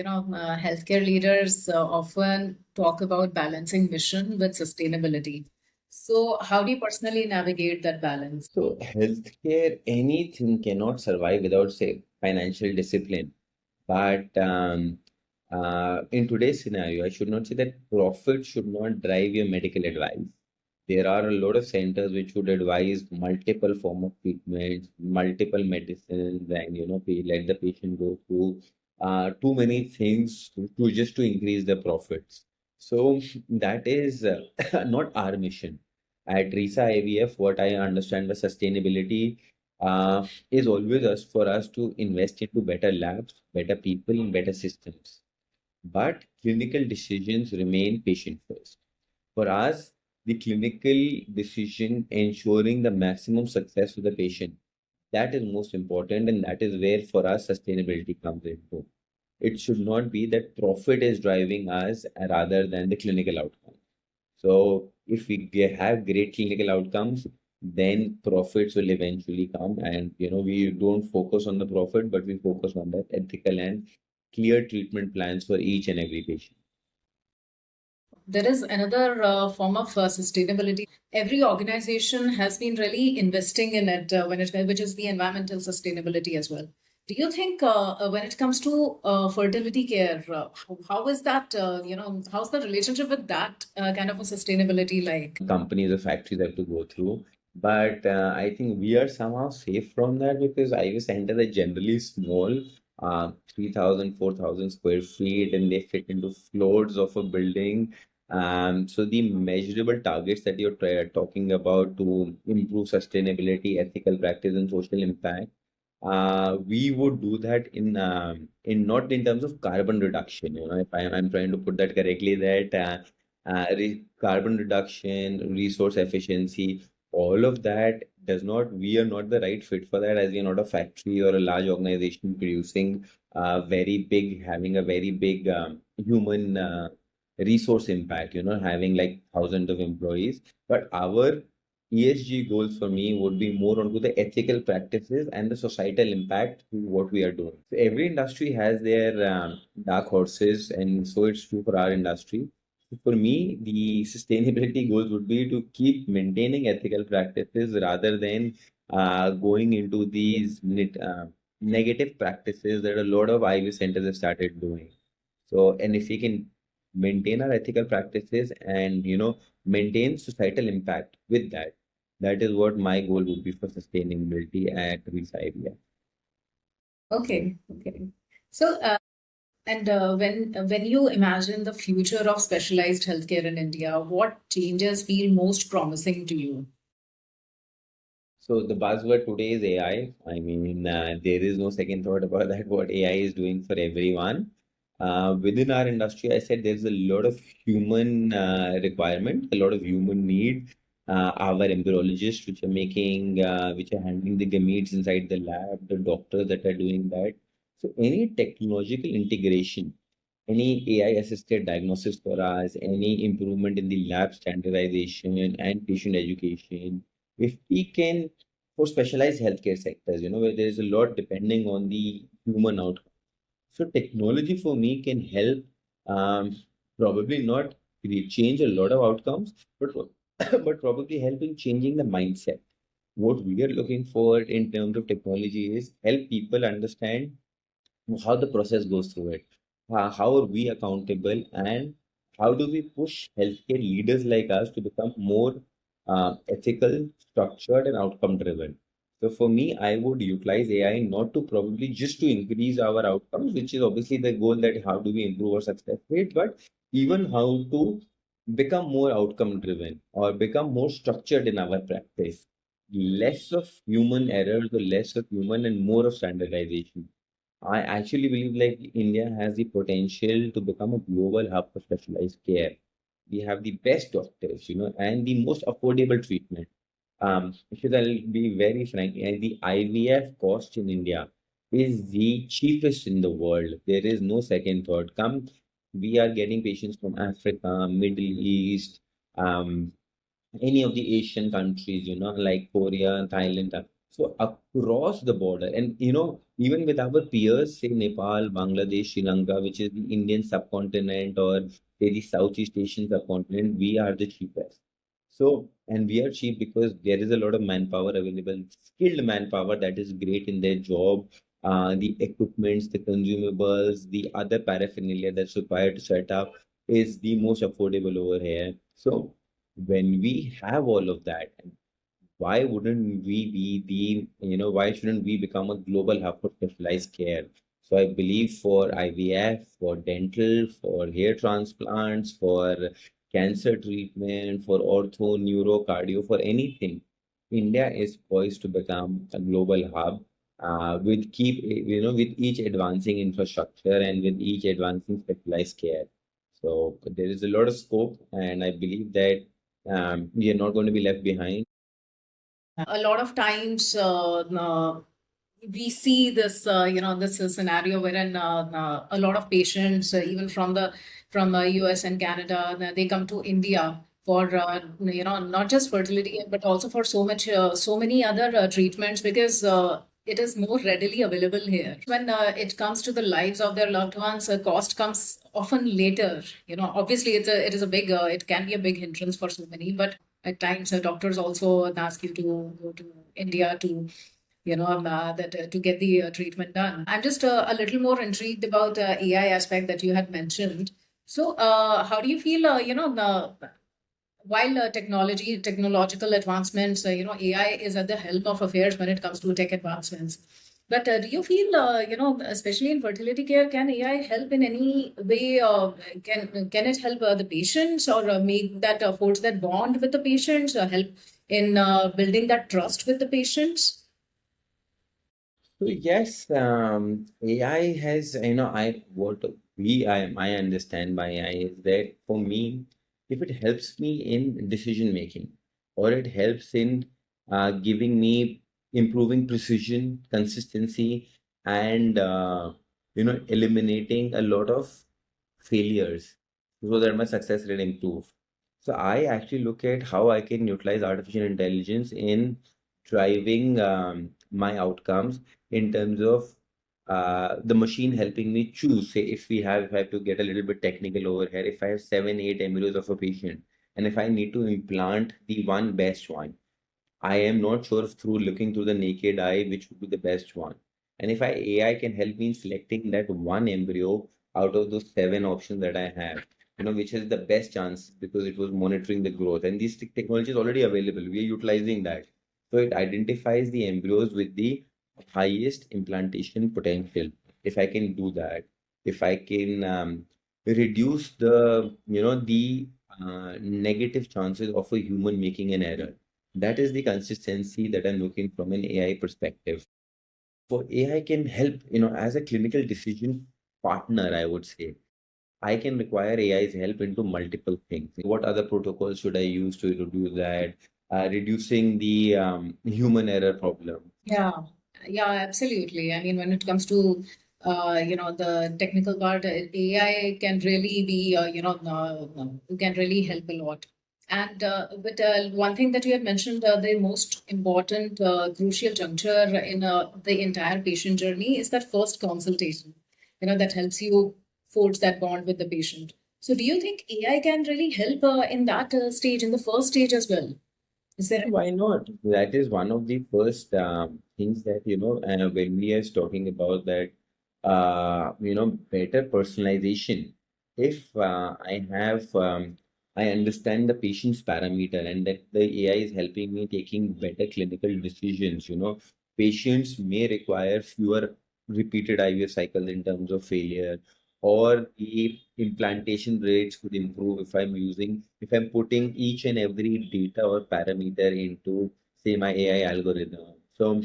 healthcare leaders often talk about balancing mission with sustainability. So, how do you personally navigate that balance? So, healthcare, anything cannot survive without, say, financial discipline. But in today's scenario, I should not say that profit should not drive your medical advice. There are a lot of centers which would advise multiple form of treatments, multiple medicines, and let the patient go through too many things to just to increase the profits. So that is not our mission. At RISA IVF, what I understand the sustainability is always us for us to invest into better labs, better people, and better systems. But clinical decisions remain patient first. For us, the clinical decision ensuring the maximum success for the patient, that is most important, and that is where for us sustainability comes into. It should not be that profit is driving us rather than the clinical outcome. So if we have great clinical outcomes, then profits will eventually come. And we don't focus on the profit, but we focus on the ethical and clear treatment plans for each and every patient. There is another form of sustainability. Every organization has been really investing in it which is the environmental sustainability as well. Do you think when it comes to fertility care, how is that, how's the relationship with that kind of a sustainability like? Companies or factories have to go through. But I think we are somehow safe from that because IVF centers are generally small, 3,000, 4,000 square feet, and they fit into floors of a building. So the measurable targets that you're talking about to improve sustainability, ethical practice, and social impact, we would do that in not in terms of carbon reduction. If I'm trying to put that correctly, that carbon reduction, resource efficiency, all of that does not, we are not the right fit for that, as we are not a factory or a large organization producing very big, having a very big human resource impact, having like thousands of employees. But our ESG goals for me would be more onto the ethical practices and the societal impact to what we are doing. So every industry has their dark horses, and so it's true for our industry. For me, the sustainability goals would be to keep maintaining ethical practices rather than going into these negative practices that a lot of IVF centers have started doing. So, and if we can maintain our ethical practices and maintain societal impact with that, that is what my goal would be for sustainability at Risa IVF. Okay, okay. So, and when you imagine the future of specialized healthcare in India, what changes feel most promising to you? So the buzzword today is AI. I mean, there is no second thought about that. What AI is doing for everyone within our industry, I said there's a lot of human requirement, a lot of human need. Our embryologists, which are which are handling the gametes inside the lab, the doctors that are doing that. So any technological integration, any AI assisted diagnosis for us, any improvement in the lab standardization and patient education, if we can, for specialized healthcare sectors, where there is a lot depending on the human outcome. So technology for me can help, probably not really change a lot of outcomes, but but probably help in changing the mindset. What we are looking for in terms of technology is help people understand how the process goes through it. How are we accountable, and how do we push healthcare leaders like us to become more ethical, structured, and outcome driven? So for me, I would utilize AI not to probably just to increase our outcomes, which is obviously the goal, that how do we improve our success rate, but even how to become more outcome driven or become more structured in our practice. Less of human errors, or less of human and more of standardization. I actually believe like India has the potential to become a global hub for specialized care. We have the best doctors, and the most affordable treatment. Because I'll be very frank, the IVF cost in India is the cheapest in the world. There is no second thought. We are getting patients from Africa, Middle East, any of the Asian countries, like Korea, Thailand. So across the border, and even with our peers, say Nepal, Bangladesh, Sri Lanka, which is the Indian subcontinent, or say the Southeast Asian subcontinent, we are the cheapest. So, and we are cheap because there is a lot of manpower available, skilled manpower that is great in their job, the equipments, the consumables, the other paraphernalia that's required to set up is the most affordable over here. So, when we have all of that, why wouldn't we be why shouldn't we become a global hub for specialized care? So I believe for IVF, for dental, for hair transplants, for cancer treatment, for ortho, neuro, cardio, for anything, India is poised to become a global hub. With each advancing infrastructure and with each advancing specialized care. So there is a lot of scope, and I believe that we are not going to be left behind. A lot of times we see this this scenario wherein a lot of patients even from US and Canada, they come to India for not just fertility but also for so many other treatments, because it is more readily available here. When it comes to the lives of their loved ones, cost comes often later. Obviously it is a big it can be a big hindrance for so many, but at times doctors also ask you to go to India to to get the treatment done. I'm just a little more intrigued about AI aspect that you had mentioned. So how do you feel while technological advancements, AI is at the helm of affairs when it comes to tech advancements. But do you feel, especially in fertility care, can AI help in any way? Can it help the patients, or make that forge that bond with the patients, help in building that trust with the patients? So yes, AI has, I understand by AI is that for me, if it helps me in decision making, or it helps in giving me improving precision, consistency, and eliminating a lot of failures so that my success rate improve. So I actually look at how I can utilize artificial intelligence in driving my outcomes in terms of the machine helping me choose. Say if I have to get a little bit technical over here, if I have 7, 8 embryos of a patient, and if I need to implant the one best one, I am not sure if through looking through the naked eye which would be the best one. And if AI can help me in selecting that one embryo out of those seven options that I have, which has the best chance because it was monitoring the growth. And this technology is already available. We are utilizing that. So it identifies the embryos with the highest implantation potential. If I can do that, if I can reduce the negative chances of a human making an error, that is the consistency that I'm looking from an AI perspective. So AI can help, as a clinical decision partner, I would say. I can require AI's help into multiple things. What other protocols should I use to reduce that? Reducing the human error problem. Yeah, yeah, absolutely. I mean, when it comes to the technical part, AI can really be can really help a lot. And but one thing that you had mentioned, the most important crucial juncture in the entire patient journey is that first consultation. That helps you forge that bond with the patient. So, do you think AI can really help in that stage, in the first stage as well? Is there? Why not? That is one of the first things that, when we are talking about that, better personalization. If I understand the patient's parameter and that the AI is helping me taking better clinical decisions, patients may require fewer repeated IVF cycles in terms of failure, or the implantation rates could improve if I'm putting each and every data or parameter into, say, my AI algorithm. So,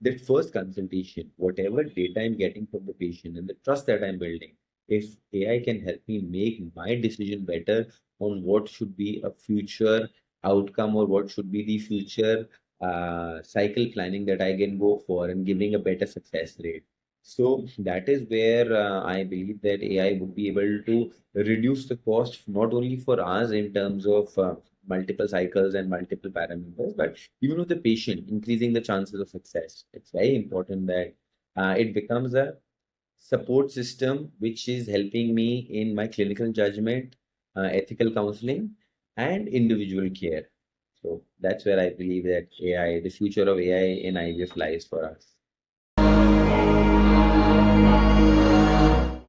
the first consultation, whatever data I'm getting from the patient and the trust that I'm building, if AI can help me make my decision better on what should be a future outcome or what should be the future cycle planning that I can go for and giving a better success rate. So that is where I believe that AI would be able to reduce the cost not only for us in terms of multiple cycles and multiple parameters, but even with the patient, increasing the chances of success. It's very important that it becomes a support system which is helping me in my clinical judgment, ethical counseling, and individual care. So that's where I believe that AI, the future of AI in IVF lies for us.